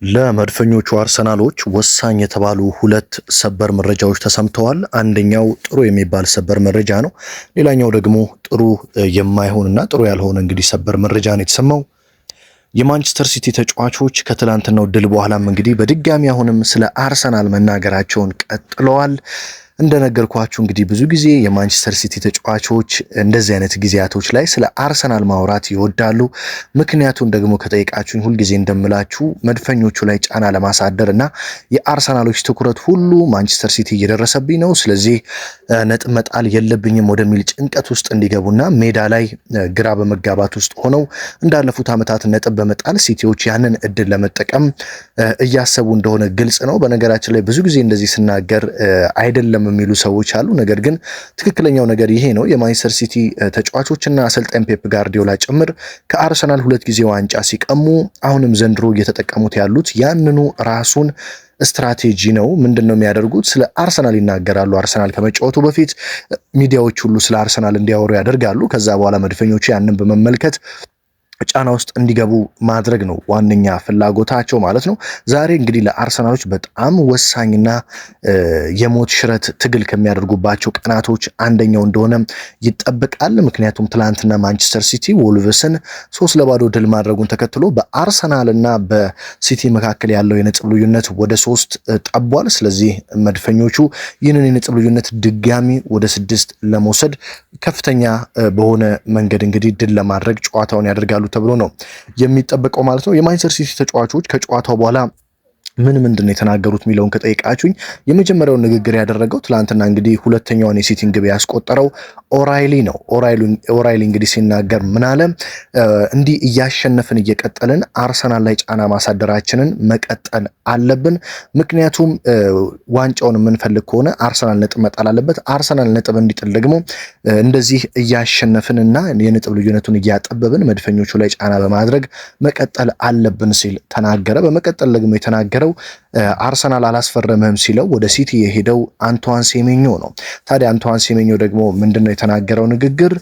ለመድፈኞቹ አርሰናሎች ወሳኝ የተባሉ ሁለት ሰበር መረጃዎች ተሰምተዋል። አንደኛው ጥሩ የሚባል ሰበር መረጃ ነው። ሌላኛው ደግሞ ጥሩ የማይሆንና ጥሩ ያልሆነ እንግዲህ ሰበር መረጃ ነው የተሰማው። የማንቸስተር ሲቲ ተጫዋቾች ከትላንትናው ድል በኋላም እንግዲህ በድጋሚ አሁንም ስለ አርሰናል መናገራቸውን ቀጥለዋል። እንደነገርኳችሁ እንግዲህ ብዙ ጊዜ የማንቸስተር ሲቲ ተጫዋቾች እንደዚህ አይነት ጊዜያቶች ላይ ስለ አርሰናል ማውራት ይወዳሉ። ምክንያቱም ደግሞ ከጠይቃችሁኝ ሁልጊዜ እንደምላችሁ መድፈኞቹ ላይ ጫና ለማሳደር እና የአርሰናሎች ትኩረት ሁሉ ማንቸስተር ሲቲ እየደረሰብኝ ነው፣ ስለዚህ ነጥብ መጣል የለብኝም ወደሚል ጭንቀት ውስጥ እንዲገቡና ሜዳ ላይ ግራ በመጋባት ውስጥ ሆነው እንዳለፉት ዓመታት ነጥብ በመጣል ሲቲዎች ያንን እድል ለመጠቀም እያሰቡ እንደሆነ ግልጽ ነው። በነገራችን ላይ ብዙ ጊዜ እንደዚህ ስናገር አይደለም የሚሉ ሰዎች አሉ። ነገር ግን ትክክለኛው ነገር ይሄ ነው። የማንቸስተር ሲቲ ተጫዋቾችና አሰልጣኝ ፔፕ ጋርዲዮላ ጭምር ከአርሰናል 2 ጊዜ ዋንጫ ሲቀሙ አሁንም ዘንድሮ እየተጠቀሙት ያሉት ያንኑ ራሱን ስትራቴጂ ነው። ምንድነው የሚያደርጉት? ስለ አርሰናል ይናገራሉ። አርሰናል ከመጫወቱ በፊት ሚዲያዎች ሁሉ ስለ አርሰናል እንዲያወሩ ያደርጋሉ። ከዛ በኋላ መድፈኞቹ ያንን በመመልከት ጫና ውስጥ እንዲገቡ ማድረግ ነው ዋነኛ ፍላጎታቸው ማለት ነው። ዛሬ እንግዲህ ለአርሰናሎች በጣም ወሳኝና የሞት ሽረት ትግል ከሚያደርጉባቸው ቀናቶች አንደኛው እንደሆነ ይጠበቃል። ምክንያቱም ትላንትና ማንቸስተር ሲቲ ወልቭስን 3-0 ድል ማድረጉን ተከትሎ በአርሰናልና በሲቲ መካከል ያለው የነጥብ ልዩነት ወደ 3 ጠቧል። ስለዚህ መድፈኞቹ ይህንን የነጥብ ልዩነት ድጋሚ ወደ 6 ለመውሰድ ከፍተኛ በሆነ መንገድ እንግዲህ ድል ለማድረግ ጨዋታውን ያደርጋሉ ተብሎ ነው የሚጠበቀው ማለት ነው። የማንቸስተር ሲቲ ተጫዋቾች ከጨዋታው በኋላ ምንድን ነው የተናገሩት የሚለውን ከጠይቃችሁኝ የመጀመሪያውን ንግግር ያደረገው ትላንትና እንግዲህ ሁለተኛውን የሲቲን ግብ ያስቆጠረው ኦራይሊ ነው። ኦራይሊ እንግዲህ ሲናገር ምን አለ? እንዲህ እያሸነፍን እየቀጠልን አርሰናል ላይ ጫና ማሳደራችንን መቀጠል አለብን። ምክንያቱም ዋንጫውን የምንፈልግ ከሆነ አርሰናል ነጥብ መጣል አለበት። አርሰናል ነጥብ እንዲጥል ደግሞ እንደዚህ እያሸነፍንና የነጥብ ልዩነቱን እያጠበብን መድፈኞቹ ላይ ጫና በማድረግ መቀጠል አለብን ሲል ተናገረ። በመቀጠል ደግሞ የተናገረ አርሰናል አላስፈረምህም ሲለው ወደ ሲቲ የሄደው አንቷን ሴሜኞ ነው። ታዲያ አንቷን ሴሜኞ ደግሞ ምንድነው የተናገረው ንግግር?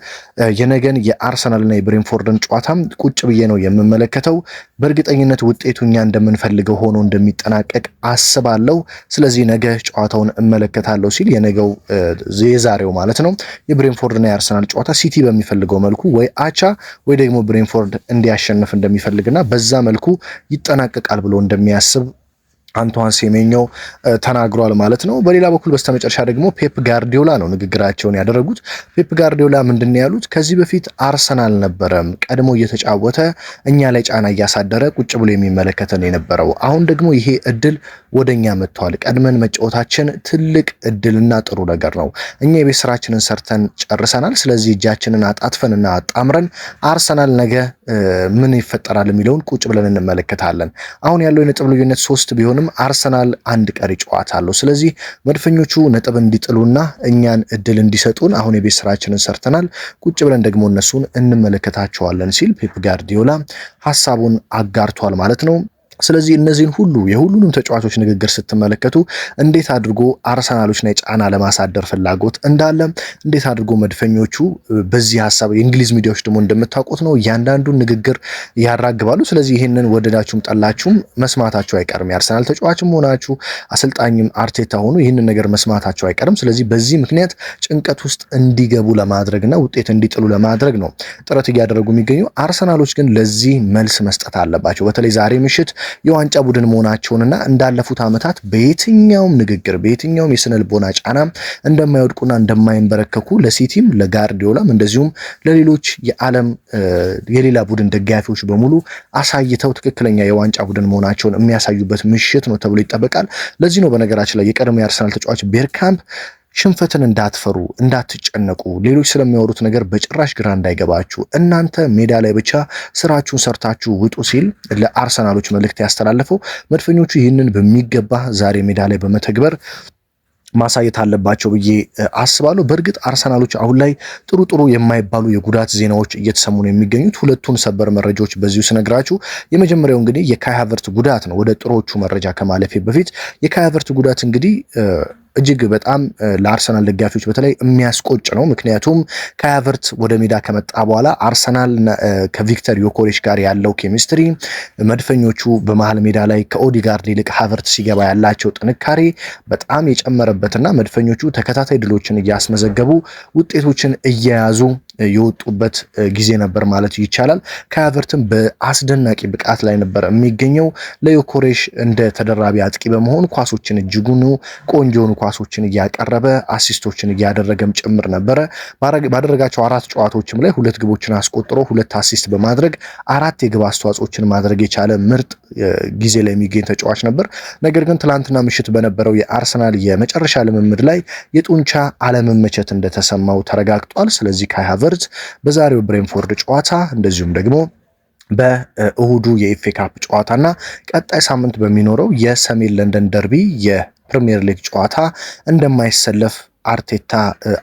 የነገን የአርሰናልና የብሬንፎርድን ጨዋታም ቁጭ ብዬ ነው የምመለከተው። በእርግጠኝነት ውጤቱ እኛ እንደምንፈልገው ሆኖ እንደሚጠናቀቅ አስባለሁ። ስለዚህ ነገ ጨዋታውን እመለከታለሁ ሲል የነገው የዛሬው ማለት ነው የብሬንፎርድና የአርሰናል ጨዋታ ሲቲ በሚፈልገው መልኩ ወይ አቻ ወይ ደግሞ ብሬንፎርድ እንዲያሸንፍ እንደሚፈልግና በዛ መልኩ ይጠናቀቃል ብሎ እንደሚያስብ አንቷን ሴሜኞ ተናግሯል ማለት ነው። በሌላ በኩል በስተመጨረሻ ደግሞ ፔፕ ጋርዲዮላ ነው ንግግራቸውን ያደረጉት። ፔፕ ጋርዲዮላ ምንድን ያሉት? ከዚህ በፊት አርሰናል ነበረም ቀድሞ እየተጫወተ እኛ ላይ ጫና እያሳደረ ቁጭ ብሎ የሚመለከተን የነበረው። አሁን ደግሞ ይሄ እድል ወደኛ መጥቷል። ቀድመን መጫወታችን ትልቅ እድልና ጥሩ ነገር ነው። እኛ የቤት ስራችንን ሰርተን ጨርሰናል። ስለዚህ እጃችንን አጣጥፈንና አጣምረን አርሰናል ነገ ምን ይፈጠራል የሚለውን ቁጭ ብለን እንመለከታለን። አሁን ያለው የነጥብ ልዩነት 3 ቢሆንም አርሰናል አንድ ቀሪ ጨዋታ አለው። ስለዚህ መድፈኞቹ ነጥብ እንዲጥሉና እኛን እድል እንዲሰጡን አሁን የቤት ስራችንን ሰርተናል፣ ቁጭ ብለን ደግሞ እነሱን እንመለከታቸዋለን ሲል ፔፕ ጋርዲዮላ ሐሳቡን አጋርቷል ማለት ነው። ስለዚህ እነዚህን ሁሉ የሁሉንም ተጫዋቾች ንግግር ስትመለከቱ እንዴት አድርጎ አርሰናሎች ላይ ጫና ለማሳደር ፍላጎት እንዳለ፣ እንዴት አድርጎ መድፈኞቹ በዚህ ሐሳብ የእንግሊዝ ሚዲያዎች ደግሞ እንደምታውቁት ነው እያንዳንዱን ንግግር ያራግባሉ። ስለዚህ ይሄንን ወደዳችሁም ጠላችሁም መስማታቸው አይቀርም። የአርሰናል ተጫዋችም ሆናችሁ አሰልጣኝም አርቴታ ሆኑ ይህንን ነገር መስማታቸው አይቀርም። ስለዚህ በዚህ ምክንያት ጭንቀት ውስጥ እንዲገቡ ለማድረግና ውጤት እንዲጥሉ ለማድረግ ነው ጥረት እያደረጉ የሚገኙ። አርሰናሎች ግን ለዚህ መልስ መስጠት አለባቸው። በተለይ ዛሬ ምሽት የዋንጫ ቡድን መሆናቸውንና እንዳለፉት ዓመታት በየትኛውም ንግግር በየትኛውም የስነ ልቦና ጫና እንደማይወድቁና እንደማይንበረከኩ ለሲቲም ለጋርዲዮላም እንደዚሁም ለሌሎች የዓለም የሌላ ቡድን ደጋፊዎች በሙሉ አሳይተው ትክክለኛ የዋንጫ ቡድን መሆናቸውን የሚያሳዩበት ምሽት ነው ተብሎ ይጠበቃል። ለዚህ ነው በነገራችን ላይ የቀድሞ የአርሰናል ተጫዋች ቤርካምፕ ሽንፈትን እንዳትፈሩ እንዳትጨነቁ፣ ሌሎች ስለሚያወሩት ነገር በጭራሽ ግራ እንዳይገባችሁ፣ እናንተ ሜዳ ላይ ብቻ ስራችሁን ሰርታችሁ ውጡ ሲል ለአርሰናሎች መልእክት ያስተላለፈው። መድፈኞቹ ይህንን በሚገባ ዛሬ ሜዳ ላይ በመተግበር ማሳየት አለባቸው ብዬ አስባለሁ። በእርግጥ አርሰናሎች አሁን ላይ ጥሩ የማይባሉ የጉዳት ዜናዎች እየተሰሙ ነው የሚገኙት። ሁለቱን ሰበር መረጃዎች በዚሁ ስነግራችሁ የመጀመሪያው እንግዲህ የካይ ሃቨርትዝ ጉዳት ነው። ወደ ጥሮቹ መረጃ ከማለፌ በፊት የካይ ሃቨርትዝ ጉዳት እንግዲህ እጅግ በጣም ለአርሰናል ደጋፊዎች በተለይ የሚያስቆጭ ነው። ምክንያቱም ካይ ሃቨርትዝ ወደ ሜዳ ከመጣ በኋላ አርሰናል ከቪክተር ዮኬሬሽ ጋር ያለው ኬሚስትሪ፣ መድፈኞቹ በመሃል ሜዳ ላይ ከኦዲጋርድ ይልቅ ሃቨርትዝ ሲገባ ያላቸው ጥንካሬ በጣም የጨመረበትና መድፈኞቹ ተከታታይ ድሎችን እያስመዘገቡ ውጤቶችን እየያዙ የወጡበት ጊዜ ነበር ማለት ይቻላል። ካይ ሃቨርትዝም በአስደናቂ ብቃት ላይ ነበር የሚገኘው። ለዮኬሬሽ እንደ ተደራቢ አጥቂ በመሆን ኳሶችን እጅጉን ቆንጆን ኳሶችን እያቀረበ አሲስቶችን እያደረገም ጭምር ነበረ። ባደረጋቸው 4 ጨዋታዎችም ላይ 2 ግቦችን አስቆጥሮ 2 አሲስት በማድረግ 4 የግብ አስተዋጽኦችን ማድረግ የቻለ ምርጥ ጊዜ ላይ የሚገኝ ተጫዋች ነበር። ነገር ግን ትላንትና ምሽት በነበረው የአርሰናል የመጨረሻ ልምምድ ላይ የጡንቻ አለመመቸት እንደተሰማው ተረጋግጧል። ስለዚህ ካይ ሃቨርትዝ በዛሬው ብሬንፎርድ ጨዋታ እንደዚሁም ደግሞ በእሁዱ የኤፍኤ ካፕ ጨዋታና ቀጣይ ሳምንት በሚኖረው የሰሜን ለንደን ደርቢ የፕሪሚየር ሊግ ጨዋታ እንደማይሰለፍ አርቴታ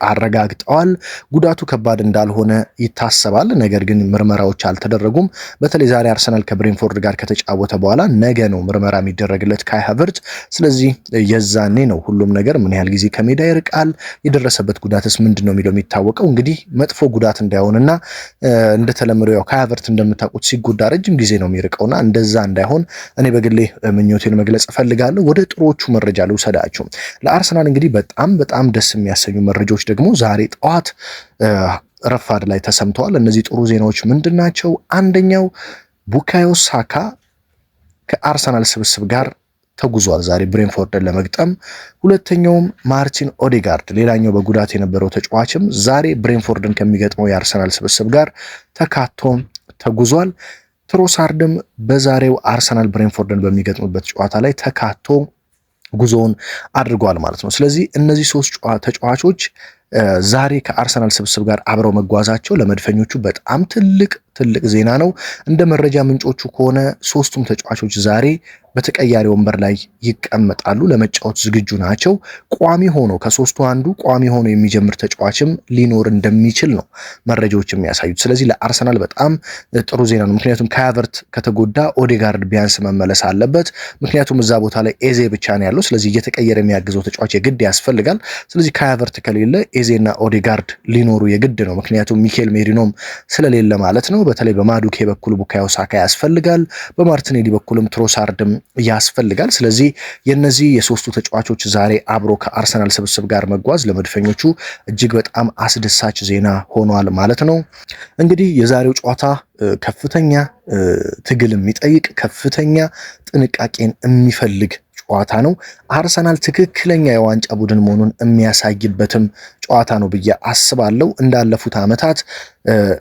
አረጋግጠዋል። ጉዳቱ ከባድ እንዳልሆነ ይታሰባል። ነገር ግን ምርመራዎች አልተደረጉም። በተለይ ዛሬ አርሰናል ከብሬንፎርድ ጋር ከተጫወተ በኋላ ነገ ነው ምርመራ የሚደረግለት ካይ ሃቨርትዝ። ስለዚህ የዛኔ ነው ሁሉም ነገር ምን ያህል ጊዜ ከሜዳ ይርቃል፣ የደረሰበት ጉዳትስ ምንድን ነው የሚለው የሚታወቀው። እንግዲህ መጥፎ ጉዳት እንዳይሆንና እንደተለመደው ያው ካይ ሃቨርትዝ እንደምታውቁት ሲጎዳ ረጅም ጊዜ ነው የሚርቀውና እንደዛ እንዳይሆን እኔ በግሌ ምኞቴን መግለጽ እፈልጋለሁ። ወደ ጥሩዎቹ መረጃ ልውሰዳችሁ። ለአርሰናል እንግዲህ በጣም ደስ የሚያሰኙ መረጃዎች ደግሞ ዛሬ ጠዋት ረፋድ ላይ ተሰምተዋል። እነዚህ ጥሩ ዜናዎች ምንድን ናቸው? አንደኛው ቡካዮ ሳካ ከአርሰናል ስብስብ ጋር ተጉዟል ዛሬ ብሬንፎርድን ለመግጠም። ሁለተኛውም ማርቲን ኦዴጋርድ ሌላኛው በጉዳት የነበረው ተጫዋችም ዛሬ ብሬንፎርድን ከሚገጥመው የአርሰናል ስብስብ ጋር ተካቶ ተጉዟል። ትሮሳርድም በዛሬው አርሰናል ብሬንፎርድን በሚገጥምበት ጨዋታ ላይ ተካቶ ጉዞውን አድርጓል ማለት ነው። ስለዚህ እነዚህ 3 ተጫዋቾች ዛሬ ከአርሰናል ስብስብ ጋር አብረው መጓዛቸው ለመድፈኞቹ በጣም ትልቅ ዜና ነው። እንደ መረጃ ምንጮቹ ከሆነ 3ቱም ተጫዋቾች ዛሬ በተቀያሪ ወንበር ላይ ይቀመጣሉ፣ ለመጫወት ዝግጁ ናቸው። ቋሚ ሆኖ ከ3ቱ አንዱ ቋሚ ሆኖ የሚጀምር ተጫዋችም ሊኖር እንደሚችል ነው መረጃዎች የሚያሳዩት። ስለዚህ ለአርሰናል በጣም ጥሩ ዜና ነው። ምክንያቱም ካይ ሃቨርትዝ ከተጎዳ ኦዴጋርድ ቢያንስ መመለስ አለበት። ምክንያቱም እዛ ቦታ ላይ ኤዜ ብቻ ነው ያለው። ስለዚህ እየተቀየረ የሚያግዘው ተጫዋች የግድ ያስፈልጋል። ስለዚህ ካይ ሃቨርትዝ ከሌለ ኤዜና ኦዴጋርድ ሊኖሩ የግድ ነው። ምክንያቱም ሚኬል ሜሪኖም ስለሌለ ማለት ነው። በተለይ በማዱኬ በኩል ቡካዮ ሳካ ያስፈልጋል፣ በማርቲኔሊ በኩልም ትሮሳርድም ያስፈልጋል። ስለዚህ የነዚህ የ3ቱ ተጫዋቾች ዛሬ አብሮ ከአርሰናል ስብስብ ጋር መጓዝ ለመድፈኞቹ እጅግ በጣም አስደሳች ዜና ሆኗል ማለት ነው። እንግዲህ የዛሬው ጨዋታ ከፍተኛ ትግል የሚጠይቅ ከፍተኛ ጥንቃቄን የሚፈልግ ጨዋታ ነው። አርሰናል ትክክለኛ የዋንጫ ቡድን መሆኑን የሚያሳይበትም ጨዋታ ነው ብዬ አስባለሁ። እንዳለፉት ዓመታት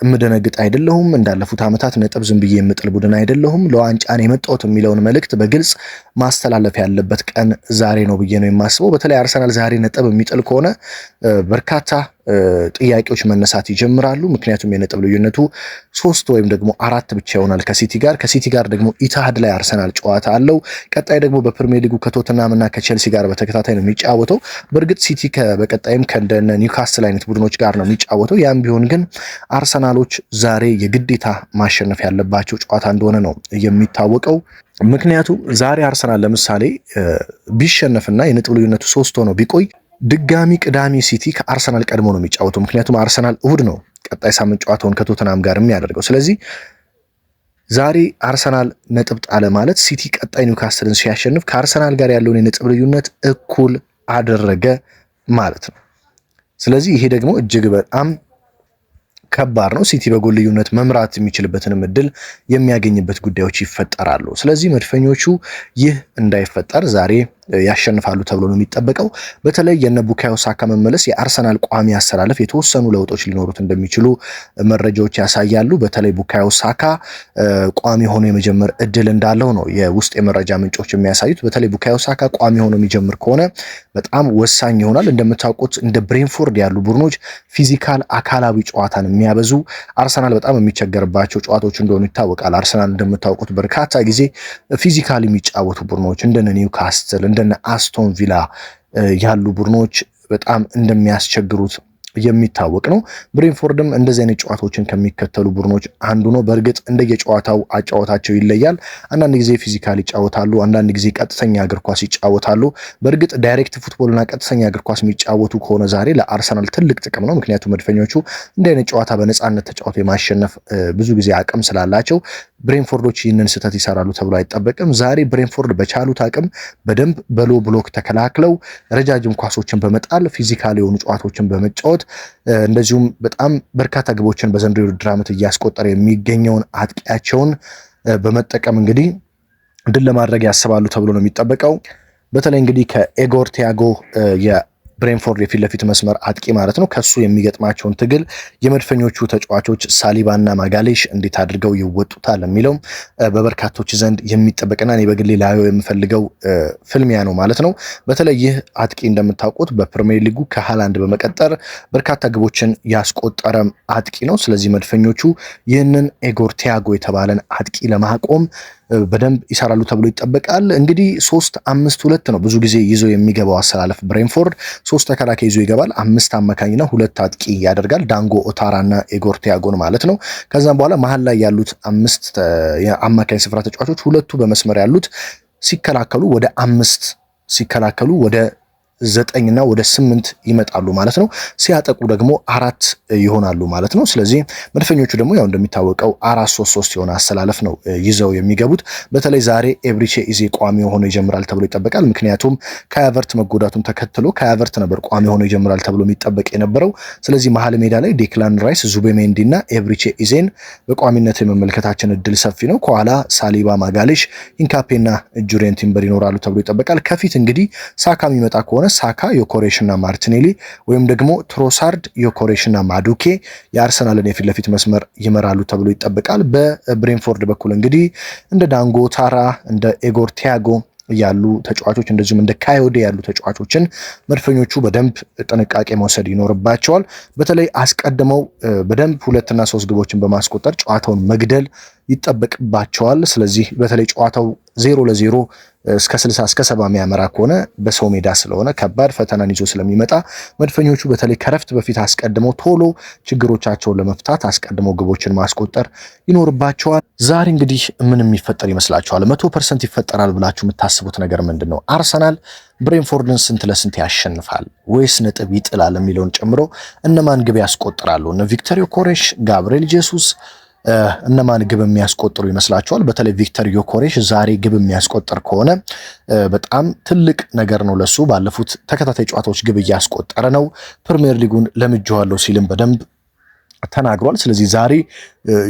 እምደነግጥ አይደለሁም። እንዳለፉት ዓመታት ነጥብ ዝም ብዬ የምጥል ቡድን አይደለሁም። ለዋንጫ ነው የመጣሁት የሚለውን መልእክት በግልጽ ማስተላለፍ ያለበት ቀን ዛሬ ነው ብዬ ነው የማስበው። በተለይ አርሰናል ዛሬ ነጥብ የሚጥል ከሆነ በርካታ ጥያቄዎች መነሳት ይጀምራሉ። ምክንያቱም የነጥብ ልዩነቱ 3 ወይም ደግሞ 4 ብቻ ይሆናል ከሲቲ ጋር ደግሞ ኢትሃድ ላይ አርሰናል ጨዋታ አለው። ቀጣይ ደግሞ በፕሪሚየር ሊጉ ከቶተንሃም እና ከቼልሲ ጋር በተከታታይ ነው የሚጫወተው። በእርግጥ ሲቲ በቀጣይም ከእንደነ ኒውካስትል አይነት ቡድኖች ጋር ነው የሚጫወተው። ያም ቢሆን ግን አርሰናሎች ዛሬ የግዴታ ማሸነፍ ያለባቸው ጨዋታ እንደሆነ ነው የሚታወቀው። ምክንያቱም ዛሬ አርሰናል ለምሳሌ ቢሸነፍና የነጥብ ልዩነቱ 3 ሆኖ ቢቆይ ድጋሚ ቅዳሜ ሲቲ ከአርሰናል ቀድሞ ነው የሚጫወተው። ምክንያቱም አርሰናል እሁድ ነው ቀጣይ ሳምንት ጨዋታውን ከቶተንሃም ጋር የሚያደርገው። ስለዚህ ዛሬ አርሰናል ነጥብ ጣለ ማለት ሲቲ ቀጣይ ኒውካስትልን ሲያሸንፍ ከአርሰናል ጋር ያለውን የነጥብ ልዩነት እኩል አደረገ ማለት ነው። ስለዚህ ይሄ ደግሞ እጅግ በጣም ከባድ ነው። ሲቲ በጎል ልዩነት መምራት የሚችልበትንም እድል የሚያገኝበት ጉዳዮች ይፈጠራሉ። ስለዚህ መድፈኞቹ ይህ እንዳይፈጠር ዛሬ ያሸንፋሉ ተብሎ ነው የሚጠበቀው። በተለይ የነ ቡካዮ ሳካ መመለስ የአርሰናል ቋሚ አሰላለፍ የተወሰኑ ለውጦች ሊኖሩት እንደሚችሉ መረጃዎች ያሳያሉ። በተለይ ቡካዮ ሳካ ቋሚ ሆኖ የመጀመር እድል እንዳለው ነው የውስጥ የመረጃ ምንጮች የሚያሳዩት። በተለይ ቡካዮ ሳካ ቋሚ ሆኖ የሚጀምር ከሆነ በጣም ወሳኝ ይሆናል። እንደምታውቁት እንደ ብሬንፎርድ ያሉ ቡድኖች ፊዚካል አካላዊ ጨዋታን የሚያበዙ አርሰናል በጣም የሚቸገርባቸው ጨዋታዎች እንደሆኑ ይታወቃል። አርሰናል እንደምታውቁት በርካታ ጊዜ ፊዚካል የሚጫወቱ ቡድኖች እንደነ ኒውካስትል እንደነ አስቶን ቪላ ያሉ ቡድኖች በጣም እንደሚያስቸግሩት የሚታወቅ ነው። ብሬንፎርድም እንደዚህ አይነት ጨዋታዎችን ከሚከተሉ ቡድኖች አንዱ ነው። በእርግጥ እንደየጨዋታው አጫወታቸው ይለያል። አንዳንድ ጊዜ ፊዚካል ይጫወታሉ፣ አንዳንድ ጊዜ ቀጥተኛ እግር ኳስ ይጫወታሉ። በእርግጥ ዳይሬክት ፉትቦልና ቀጥተኛ እግር ኳስ የሚጫወቱ ከሆነ ዛሬ ለአርሰናል ትልቅ ጥቅም ነው። ምክንያቱም መድፈኞቹ እንዲህ አይነት ጨዋታ በነፃነት ተጫውተው የማሸነፍ ብዙ ጊዜ አቅም ስላላቸው ብሬንፎርዶች ይህንን ስህተት ይሰራሉ ተብሎ አይጠበቅም። ዛሬ ብሬንፎርድ በቻሉት አቅም በደንብ በሎ ብሎክ ተከላክለው ረጃጅም ኳሶችን በመጣል ፊዚካል የሆኑ ጨዋታዎችን በመጫወት እንደዚሁም በጣም በርካታ ግቦችን በዘንድሮው የውድድር ዓመት እያስቆጠረ የሚገኘውን አጥቂያቸውን በመጠቀም እንግዲህ ድል ለማድረግ ያስባሉ ተብሎ ነው የሚጠበቀው። በተለይ እንግዲህ ከኤጎር ቲያጎ ብሬንፎርድ የፊት ለፊት መስመር አጥቂ ማለት ነው ከሱ የሚገጥማቸውን ትግል የመድፈኞቹ ተጫዋቾች ሳሊባና ማጋሌሽ እንዴት አድርገው ይወጡታል የሚለው በበርካቶች ዘንድ የሚጠበቅና እኔ በግሌ ላየው የምፈልገው ፍልሚያ ነው ማለት ነው። በተለይ ይህ አጥቂ እንደምታውቁት በፕሪሚየር ሊጉ ከሃላንድ በመቀጠር በርካታ ግቦችን ያስቆጠረ አጥቂ ነው። ስለዚህ መድፈኞቹ ይህንን ኤጎር ቲያጎ የተባለን አጥቂ ለማቆም በደንብ ይሰራሉ ተብሎ ይጠበቃል። እንግዲህ 3-5-2 ነው ብዙ ጊዜ ይዞ የሚገባው አሰላለፍ ብሬንፎርድ 3 ተከላካይ ይዞ ይገባል። 5 አማካኝና 2 አጥቂ ያደርጋል። ዳንጎ ኦታራና ኤጎር ቲያጎን ማለት ነው። ከዛም በኋላ መሀል ላይ ያሉት 5 የአማካኝ ስፍራ ተጫዋቾች ሁለቱ በመስመር ያሉት ሲከላከሉ ወደ 5 ሲከላከሉ ወደ 9 እና ወደ 8 ይመጣሉ ማለት ነው። ሲያጠቁ ደግሞ 4 ይሆናሉ ማለት ነው። ስለዚህ መድፈኞቹ ደግሞ ያው እንደሚታወቀው 4-3-3 የሆነ አሰላለፍ ነው ይዘው የሚገቡት። በተለይ ዛሬ ኤብሪቼ ኢዜ ቋሚ ሆኖ ይጀምራል ተብሎ ይጠበቃል። ምክንያቱም ካያቨርት መጎዳቱን ተከትሎ ካያቨርት ነበር ቋሚ ሆኖ ይጀምራል ተብሎ የሚጠበቅ የነበረው። ስለዚህ መሀል ሜዳ ላይ ዴክላን ራይስ፣ ዙቤሜንዲ እና ኤብሪቼ ኢዜን በቋሚነት የመመልከታችን እድል ሰፊ ነው። ከኋላ ሳሊባ፣ ማጋሌሽ፣ ኢንካፔና ጁሪየን ቲምበር ይኖራሉ ተብሎ ይጠበቃል። ከፊት እንግዲህ ሳካ የሚመጣ ከሆነ ሳካ፣ ዮኮሬሽ እና ማርቲኔሊ ወይም ደግሞ ትሮሳርድ፣ ዮኮሬሽ እና ማዱኬ የአርሰናልን የፊት ለፊት መስመር ይመራሉ ተብሎ ይጠበቃል። በብሬንፎርድ በኩል እንግዲህ እንደ ዳንጎ ታራ፣ እንደ ኤጎር ቲያጎ ያሉ ተጫዋቾች እንደዚሁም እንደ ካዮዴ ያሉ ተጫዋቾችን መድፈኞቹ በደንብ ጥንቃቄ መውሰድ ይኖርባቸዋል። በተለይ አስቀድመው በደንብ 2 እና 3 ግቦችን በማስቆጠር ጨዋታውን መግደል ይጠበቅባቸዋል። ስለዚህ በተለይ ጨዋታው 0-0 እስከ 60 እስከ 70 የሚያመራ ከሆነ በሰው ሜዳ ስለሆነ ከባድ ፈተናን ይዞ ስለሚመጣ መድፈኞቹ በተለይ ከረፍት በፊት አስቀድመው ቶሎ ችግሮቻቸውን ለመፍታት አስቀድመው ግቦችን ማስቆጠር ይኖርባቸዋል። ዛሬ እንግዲህ ምን የሚፈጠር ይመስላችኋል? 100% ይፈጠራል ብላችሁ የምታስቡት ነገር ምንድን ነው? አርሰናል ብሬንፎርድን ስንት ለስንት ያሸንፋል ወይስ ነጥብ ይጥላል የሚለውን ጨምሮ እነማን ግብ ያስቆጥራሉ? እነ ቪክተር ዮኮሬሽ፣ ጋብሪኤል ጄሱስ እነማን ግብ የሚያስቆጥሩ ይመስላችኋል? በተለይ ቪክተር ዮኮሬሽ ዛሬ ግብ የሚያስቆጥር ከሆነ በጣም ትልቅ ነገር ነው ለሱ። ባለፉት ተከታታይ ጨዋታዎች ግብ እያስቆጠረ ነው። ፕሪሚየር ሊጉን ለምጄዋለሁ ሲልም በደንብ ተናግሯል። ስለዚህ ዛሬ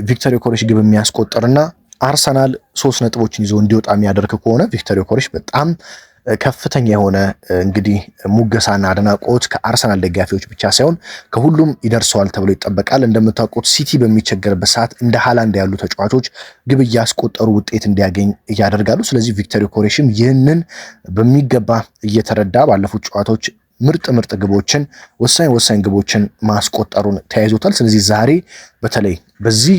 ቪክተር ዮኮሬሽ ግብ የሚያስቆጥርና አርሰናል 3 ነጥቦችን ይዞ እንዲወጣ የሚያደርግ ከሆነ ቪክተር ዮኮሬሽ በጣም ከፍተኛ የሆነ እንግዲህ ሙገሳና አድናቆት ከአርሰናል ደጋፊዎች ብቻ ሳይሆን ከሁሉም ይደርሰዋል ተብሎ ይጠበቃል። እንደምታውቁት ሲቲ በሚቸገርበት ሰዓት እንደ ሃላንድ ያሉ ተጫዋቾች ግብ እያስቆጠሩ ውጤት እንዲያገኝ ያደርጋሉ። ስለዚህ ቪክተር ዮኮሬሽም ይህንን በሚገባ እየተረዳ ባለፉት ጨዋታዎች ምርጥ ግቦችን ወሳኝ ግቦችን ማስቆጠሩን ተያይዞታል። ስለዚህ ዛሬ በተለይ በዚህ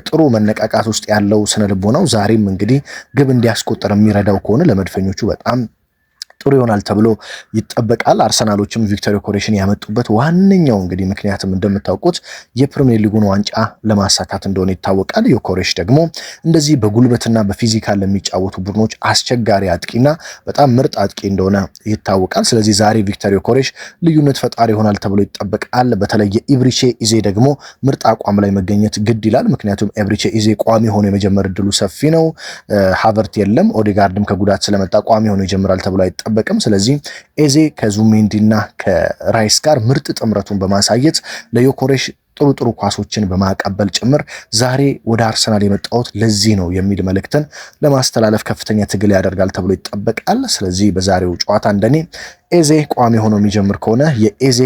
ጥሩ መነቃቃት ውስጥ ያለው ስነልቦናው ዛሬም እንግዲህ ግብ እንዲያስቆጠር የሚረዳው ከሆነ ለመድፈኞቹ በጣም ጥሩ ይሆናል ተብሎ ይጠበቃል። አርሰናሎችም ቪክተር ዮኮሬሽን ያመጡበት ዋነኛው እንግዲህ ምክንያትም እንደምታውቁት የፕሪሚየር ሊጉን ዋንጫ ለማሳካት እንደሆነ ይታወቃል። ዮኮሬሽ ደግሞ እንደዚህ በጉልበትና በፊዚካል ለሚጫወቱ ቡድኖች አስቸጋሪ አጥቂና በጣም ምርጥ አጥቂ እንደሆነ ይታወቃል። ስለዚህ ዛሬ ቪክተር ዮኮሬሽ ልዩነት ፈጣሪ ይሆናል ተብሎ ይጠበቃል። በተለይ የኤብሪቼ ኢዜ ደግሞ ምርጥ አቋም ላይ መገኘት ግድ ይላል። ምክንያቱም ኤብሪቼ ኢዜ ቋሚ ሆኖ የመጀመር እድሉ ሰፊ ነው። ሃቨርት የለም፣ ኦዴጋርድም ከጉዳት ስለመጣ ቋሚ ሆኖ ይጀምራል ተብሎ አይጠበቅም። ስለዚህ ኤዜ ከዙሜንዲና ከራይስ ጋር ምርጥ ጥምረቱን በማሳየት ለዮኮሬሽ ጥሩ ኳሶችን በማቀበል ጭምር ዛሬ ወደ አርሰናል የመጣሁት ለዚህ ነው የሚል መልእክትን ለማስተላለፍ ከፍተኛ ትግል ያደርጋል ተብሎ ይጠበቃል። ስለዚህ በዛሬው ጨዋታ እንደኔ ኤዜ ቋሚ ሆኖ የሚጀምር ከሆነ የኤዜ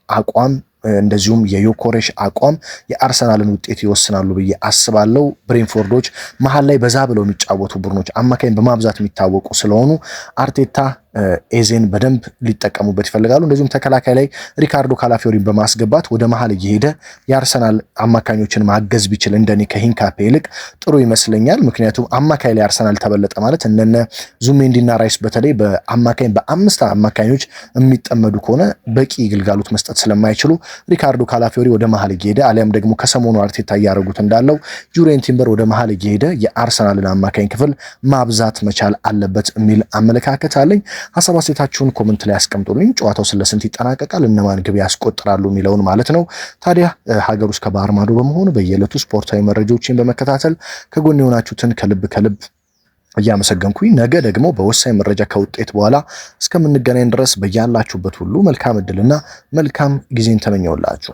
አቋም እንደዚሁም የዮኮሬሽ አቋም የአርሰናልን ውጤት ይወስናሉ ብዬ አስባለሁ። ብሬንፎርዶች መሀል ላይ በዛ ብለው የሚጫወቱ ቡድኖች አማካኝ በማብዛት የሚታወቁ ስለሆኑ አርቴታ ኤዜን በደንብ ሊጠቀሙበት ይፈልጋሉ። እንደዚሁም ተከላካይ ላይ ሪካርዶ ካላፊዮሪን በማስገባት ወደ መሃል እየሄደ የአርሰናል አማካኞችን ማገዝ ቢችል እንደኔ ከሂንካፔ ይልቅ ጥሩ ይመስለኛል። ምክንያቱም አማካይ ላይ አርሰናል ተበለጠ ማለት እነነ ዙሜንዲና ራይስ በተለይ በአማካኝ በ5 አማካኞች የሚጠመዱ ከሆነ በቂ ግልጋሎት መስጠት ስለማይችሉ ሪካርዶ ካላፊዮሪ ወደ መሃል እየሄደ አሊያም ደግሞ ከሰሞኑ አርቴታ እያደረጉት እንዳለው ጁሪየን ቲምበር ወደ መሃል እየሄደ የአርሰናልን አማካኝ ክፍል ማብዛት መቻል አለበት የሚል አመለካከት አለኝ። ሀሳብ አስተያየታችሁን ኮሜንት ላይ አስቀምጡልኝ። ጨዋታው ስለስንት ይጠናቀቃል፣ እነማን ግብ ያስቆጥራሉ የሚለውን ማለት ነው። ታዲያ ሀገር ውስጥ ከባህር ማዶ በመሆኑ በየዕለቱ ስፖርታዊ መረጃዎችን በመከታተል ከጎን የሆናችሁትን ከልብ እያመሰገንኩኝ ነገ ደግሞ በወሳኝ መረጃ ከውጤት በኋላ እስከምንገናኝ ድረስ በያላችሁበት ሁሉ መልካም እድልና መልካም ጊዜን ተመኘውላችሁ።